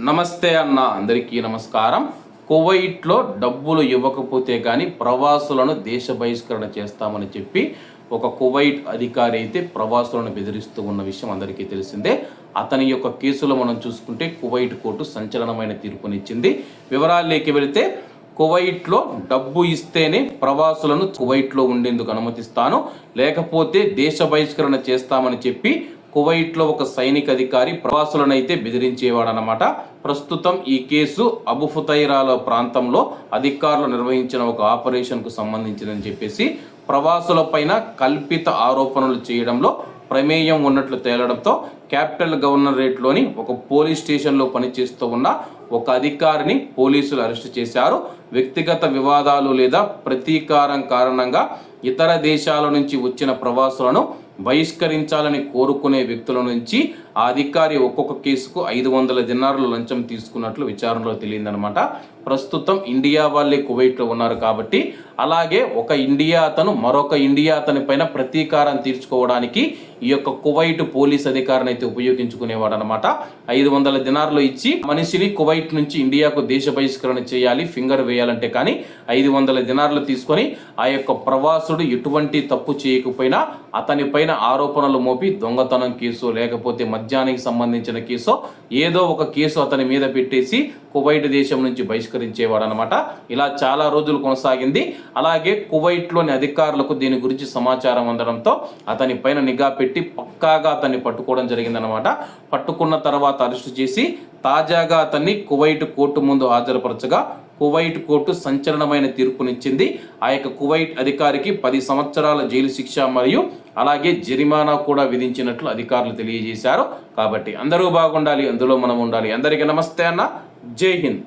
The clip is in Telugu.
నమస్తే అన్న, అందరికీ నమస్కారం. కువైట్లో డబ్బులు ఇవ్వకపోతే కానీ ప్రవాసులను దేశ బహిష్కరణ చేస్తామని చెప్పి ఒక కువైట్ అధికారి అయితే ప్రవాసులను బెదిరిస్తూ ఉన్న విషయం అందరికీ తెలిసిందే. అతని యొక్క కేసులో మనం చూసుకుంటే కువైట్ కోర్టు సంచలనమైన తీర్పునిచ్చింది. వివరాల్లోకి వెళితే, కువైట్లో డబ్బు ఇస్తేనే ప్రవాసులను కువైట్లో ఉండేందుకు అనుమతిస్తాను, లేకపోతే దేశ బహిష్కరణ చేస్తామని చెప్పి కువైట్లో ఒక సైనిక అధికారి ప్రవాసులను అయితే బెదిరించేవాడనమాట. ప్రస్తుతం ఈ కేసు అబు ఫుతైరాల ప్రాంతంలో అధికారులు నిర్వహించిన ఒక ఆపరేషన్కు సంబంధించిందని చెప్పేసి ప్రవాసుల పైన కల్పిత ఆరోపణలు చేయడంలో ప్రమేయం ఉన్నట్లు తేలడంతో క్యాపిటల్ గవర్నరేట్లోని ఒక పోలీస్ స్టేషన్లో పనిచేస్తూ ఉన్న ఒక అధికారిని పోలీసులు అరెస్టు చేశారు. వ్యక్తిగత వివాదాలు లేదా ప్రతీకారం కారణంగా ఇతర దేశాల నుంచి వచ్చిన ప్రవాసులను బహిష్కరించాలని కోరుకునే వ్యక్తుల నుంచి ఆ అధికారి ఒక్కొక్క కేసుకు 500 దినార్లు లంచం తీసుకున్నట్లు విచారణలో తెలియదనమాట. ప్రస్తుతం ఇండియా వాళ్ళే కువైట్లో ఉన్నారు కాబట్టి, అలాగే ఒక ఇండియా అతను మరొక ఇండియా అతని పైన ప్రతీకారం తీర్చుకోవడానికి ఈ యొక్క కువైట్ పోలీస్ అధికారిని అయితే ఉపయోగించుకునేవాడు అనమాట. 500 దినార్లు ఇచ్చి మనిషిని కువైట్ నుంచి ఇండియాకు దేశ బహిష్కరణ చేయాలి, ఫింగర్ వేయాలంటే కానీ 500 దినార్లు తీసుకొని ఆ యొక్క ప్రవాసుడు ఎటువంటి తప్పు చేయకపోయినా అతని పైన ఆరోపణలు మోపి దొంగతనం కేసు లేకపోతే మద్యానికి సంబంధించిన కేసు ఏదో ఒక కేసు అతని మీద పెట్టేసి కువైట్ దేశం నుంచి బహిష్కరించేవాడు అనమాట. ఇలా చాలా రోజులు కొనసాగింది. అలాగే కువైట్లోని అధికారులకు దీని గురించి సమాచారం అందడంతో అతని పైన నిఘా పెట్టి పక్కాగా అతన్ని పట్టుకోవడం జరిగిందనమాట. పట్టుకున్న తర్వాత అరెస్టు చేసి తాజాగా అతన్ని కువైట్ కోర్టు ముందు హాజరుపరచగా కువైట్ కోర్టు సంచలనమైన తీర్పునిచ్చింది. ఆ యొక్క కువైట్ అధికారికి 10 సంవత్సరాల జైలు శిక్ష మరియు అలాగే జరిమానా కూడా విధించినట్లు అధికారులు తెలియజేశారు. కాబట్టి అందరూ బాగుండాలి, అందులో మనం ఉండాలి. అందరికీ నమస్తే అన్న, జై హింద్.